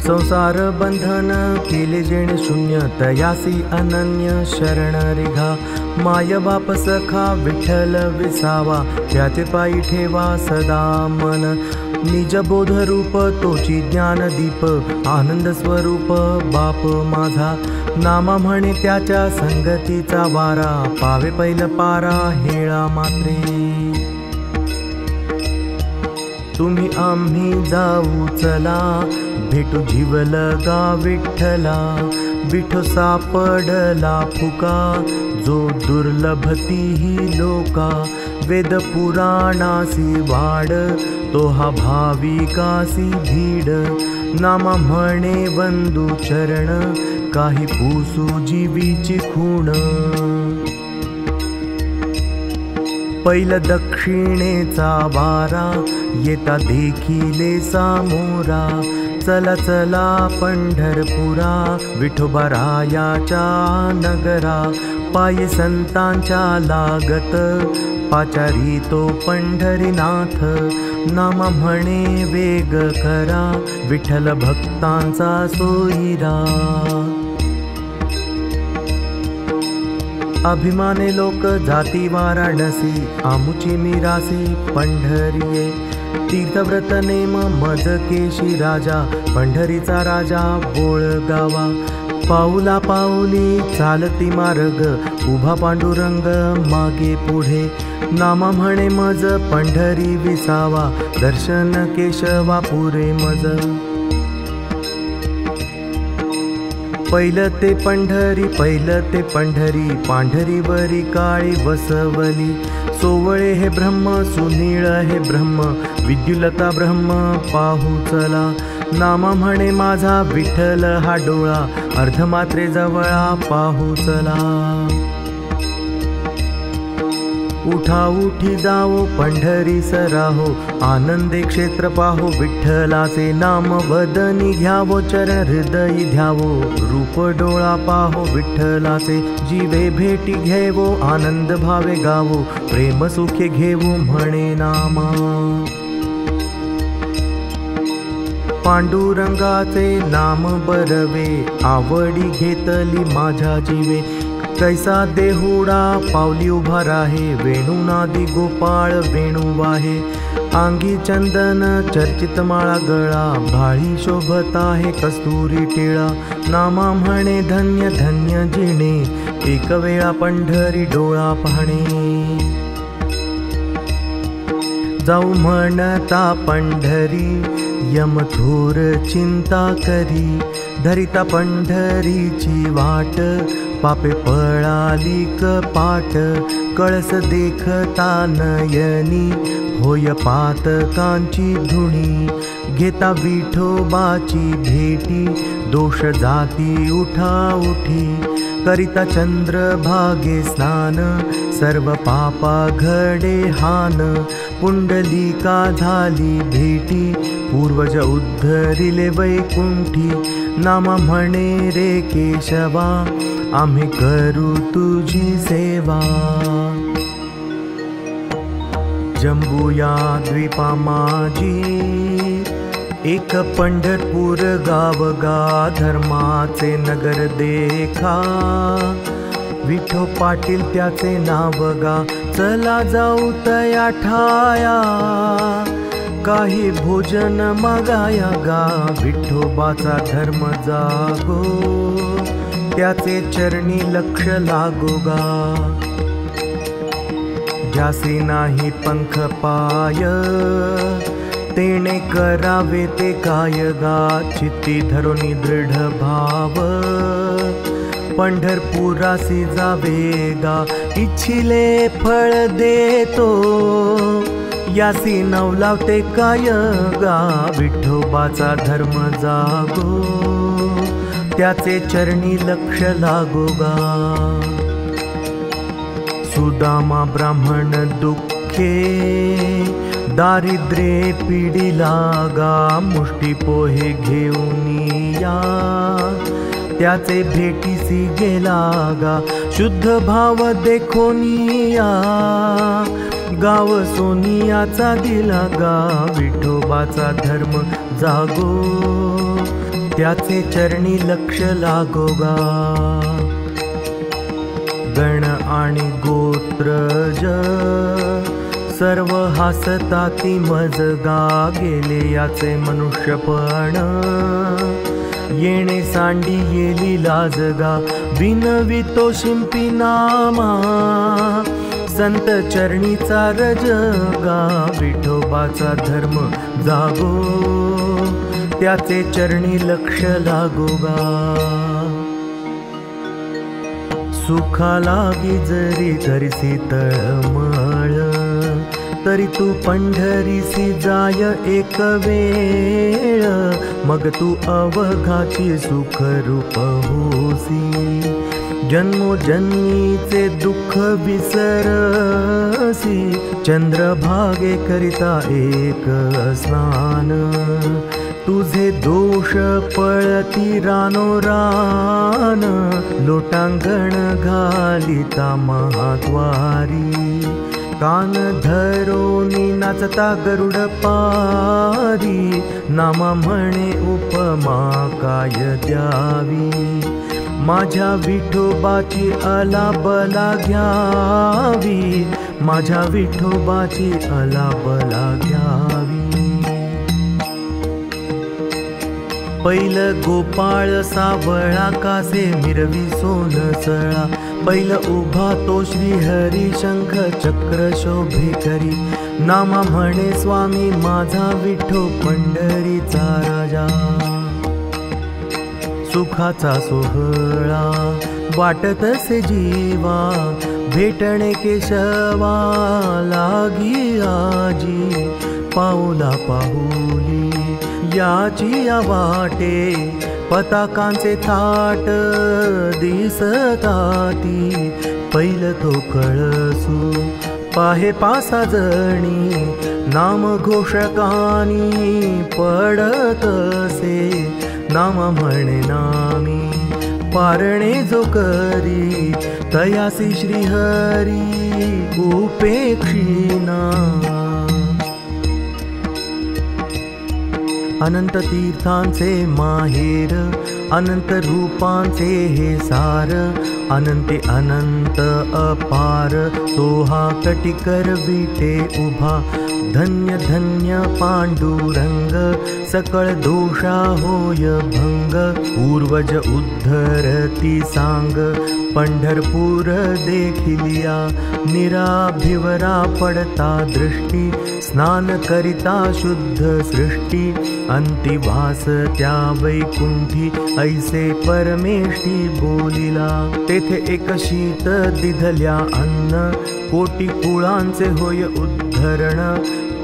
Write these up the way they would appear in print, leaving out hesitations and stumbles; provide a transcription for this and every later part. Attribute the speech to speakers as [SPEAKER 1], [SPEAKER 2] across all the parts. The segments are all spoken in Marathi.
[SPEAKER 1] संसार बंधन केले जेणे शून्य, तयासी अनन्य शरण रिघा। माय बाप सखा विठ्ठल विसावा, त्याचे पायी ठेवा सदा मन। निज बोध रूप तोची ज्ञान दीप, आनंद स्वरूप बाप माझा। नामा म्हणे त्याच्या संगतीचा वारा, पावे पैल पारा हेळा मात्रे। तुम्ही आम्ही जाऊ चला, भेटू जीवलगा विठ्ठला। विठो सापडला फुका, जो दुर्लभती ही लोका। वेद पुराणासी वाड, तो हा भाविकासी भीड। नामा म्हणे वंदू चरण, काही पुसू जीवीची खूण। पैल दक्षिणेचा वारा, येता देखिले सामोरा। चला चला पंढरपुरा, विठोबारायाच्या नगरा। पायी संतांच्या लागत, पाचारी तो पंढरीनाथ। नामा म्हणे वेग करा, विठ्ठल भक्तांचा सोयीरा। अभिमाने लोक जाती वाराणसी, आमुची मिरासी पंढरीये। तीर्थव्रत नेम मज केशी राजा, पंढरीचा राजा बोळगावा। पाऊला पाऊली चालती मार्ग, उभा पांडुरंग मागे पुढे। नामा म्हणे मज पंढरी विसावा, दर्शन केशवा पुरे मज। पैल ते पंढरी, पैल ते पंढरी, पांढरीवरी काळी बसवली। सोवळे हे ब्रह्म, सुनीळ हे ब्रह्म, विद्युलता ब्रह्म पाहू चला। नामा म्हणे माझा विठ्ठल हा डोळा, अर्धमात्रे जवळा पाहू चला। उठा उठी जावो पंढरीस राहो, आनंदे क्षेत्र पाहो विठ्ठलाचे नाम। वदनी घ्यावो चरण हृदयी ध्यावो, रूप डोळा पाहो विठ्ठलाचे। जीवे भेटी घेवो, आनंद भावे गावो, प्रेम सुखे घेवो म्हणे नामा। पांडुरंगाचे नाम बरवे, आवडी घेतली माझ्या जीवे। कैसा देहुडा पावली उभा राहे, वेणुनादी गोपाळ वेणू वाहे। अंगी चंदन चर्चित माळा गळा, भाळी शोभत आहे कस्तुरी टिळा। नामा म्हणे धन्य धन्य जिणे, एक वेळा पंढरी डोळा पाहणे। जाऊ म्हणता पंढरी, यम थोर चिंता करी। धरिता पंढरीची वाट, पापे पळाली कपाट। कळस देखता नयनी, होय पातकांची धुणी। घेता विठोबाची भेटी, दोष जाती उठा उठी। करिता चंद्रभागे स्नान, सर्व पापा घडे हान। पुंडलिका झाली भेटी, पूर्वज उद्धरिले वैकुंठी। नामा म्हणे रे केशवा, आम्ही करू तुझी सेवा। जंबुया द्वीपा माझी, एक पंढरपूर गाव गा। धर्माचे नगर देखा, विठो पाटील त्याचे नाव गा। चला जाऊ तया ठाया, काही भोजन मागाया गा। विठोबाचा धर्म जागो, त्याचे चरणी लक्ष लागो गा। ज्यासी नाही पंख पाय, तेने करावे ते काय गा। चित्ती धरोनी दृढ भाव, पंढरपुरासी जावे गा। इच्छिले फळ देतो, यासी नवलावते काय गा। विठोबाचा धर्म जागो, त्याचे चरणी लक्ष लागो गा। सुदामा ब्राह्मण दुःखे, दारिद्र्ये पिढीला गा। मुष्टी पोहे घेऊन या, त्याचे भेटीसी गेला गा। शुद्ध भाव देखोनिया, गाव सोनियाचा दिला गा। विठोबाचा धर्म जागो, त्याचे चरणी लक्ष लागोगा। गण आणि गोत्रज सर्व हासताती मजगा, गेले याचे मनुष्यपण येणे सांडी येली लाजगा। विनवितो शिंपी नामा संत चरणीचा रजगा, विठोबाचा धर्म जागो त्याचे चरणी लक्ष लागोगा। सुखा लागी जरी करसी तळमळ, तरी तू पंढरीसी जाय एक वेळ, मग तू अवघाची सुख रूप होसी। जन्मोजन्मीचे दुःख विसरसी, चंद्रभागे करिता एक स्नान। तुझे दोष पळती रानोरान, लोटांगण घालिता महाद्वारी। कान धरोनी नाचता गरुड पारी, नामा म्हणे उपमा काय द्यावी। माझ्या विठोबाची अलाबला घ्यावी, माझ्या विठोबाची अलाबला घ्यावी। पैल गोपाळ सावळा, कासे मिरवी सोनसळा। पैल उभा तो श्रीहरी, शंख चक्र शोभे करी। नामा म्हणे स्वामी माझा विठो पंढरीचा राजा। सुखाचा सोहळा वाटतसे जीवा, भेटणे केशवा लागी आजी। पाऊला पाहुली याची वाटे, पताकांचे थाट दिसताती। पैल तो कळसू पाहे पासा जणी, नाम घोषकानी पडतसे। नामा म्हणे नामी पारणे जो करी, तयासी श्रीहरी उपेक्षिना। अनंत तीर्थांचे माहेर, अनंत रूपांचे हे सार। अनंते अनंत अपार, तो हा कटिकर विटे उभा। धन्य धन्य पांडुरंग, सकळ दोषा होय भंग। पूर्वज उद्धरती सांग, पंढरपूर देखिलिया। निराभिवरा पडता दृष्टी, स्नान करिता शुद्ध सृष्टी। अंतिवास त्या वैकुंठी, ऐसे परमेष्ठी बोलिला। तेथे एक शीत दिधल्या अन्न, कोटी कुळांचे होय उद्धरण।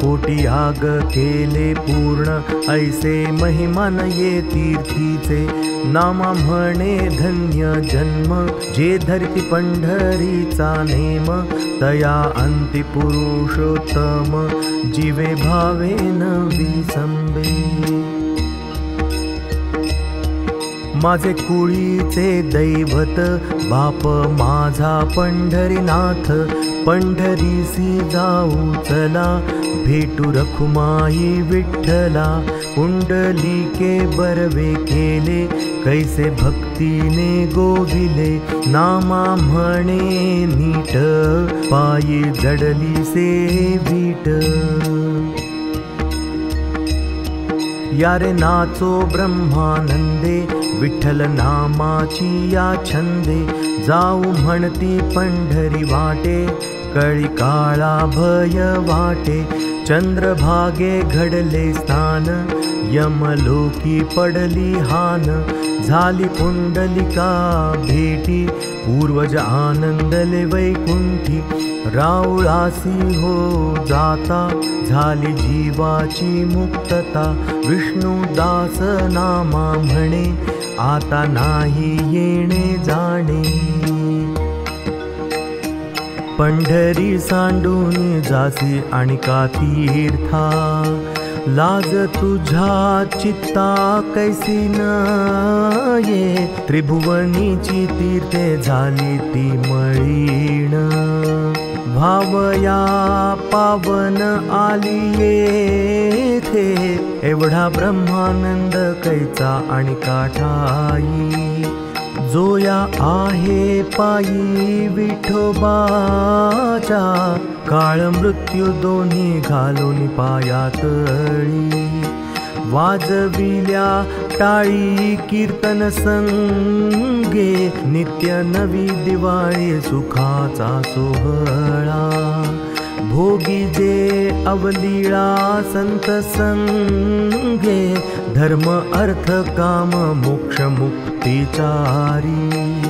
[SPEAKER 1] कोटी याग केले पूर्ण, ऐसे महिमान ये तीर्थीचे। नामा म्हणे धन्य जन्म, जे धरती पंढरीचा नेम। तया अंती पुरुषोत्तम, जीवे भावे न विसंबे। माझे कुळीचे दैवत, बाप माझा पंढरीनाथ। पंढरीसी जाऊ चला, भेटू रखुमाई विठ्ठला। कुंडलिके बरवे केले, कैसे भक्तीने गोविले। नामा म्हणे नीट, पायी जडली से वीट। यारे नाचो ब्रह्मानंदे, विठ्ठल नामाची या छंदे। जाऊ म्हणती पंढरी वाटे, कळी काळा भय वाटे। चंद्रभागे घडले स्नान, यमलोकी पडली हान। झाली पुंडलिका भेटी, पूर्वज आनंदले वैकुंठी। राऊळासी हो जाता, झाली जीवाची मुक्तता। विष्णुदास नामा म्हणे, आता नाही येणे जाणे। पंढरी सांडून जासी आणि का तीर्था, लाज तुझ्या चित्ता कैसी न ये। त्रिभुवनीची तीर्थे झाली ती मळीण, भावया पावन आली येथे, एवढा ब्रह्मानंद कैचा आणि काठाई। जोया आहे पायी विठोबाच्या, काळ मृत्यू दोन्ही घालून पायातळी। वाजविल्या टाळी कीर्तन संगे, नित्य नवी दिवाळी सुखाचा सोहळा। भोगी जे अवलीळा संत संगे, धर्म अर्थ काम मोक्ष मुक्तिचारी।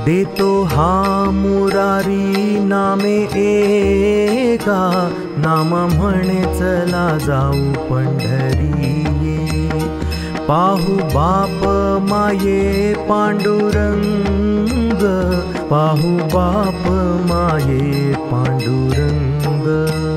[SPEAKER 1] देतो हा मुरारी नामे एका, नाम म्हणे चला जाऊ पंढरी। पाहू बाप माये पांडुरंग, पाहू बाप माये पांडुरंग।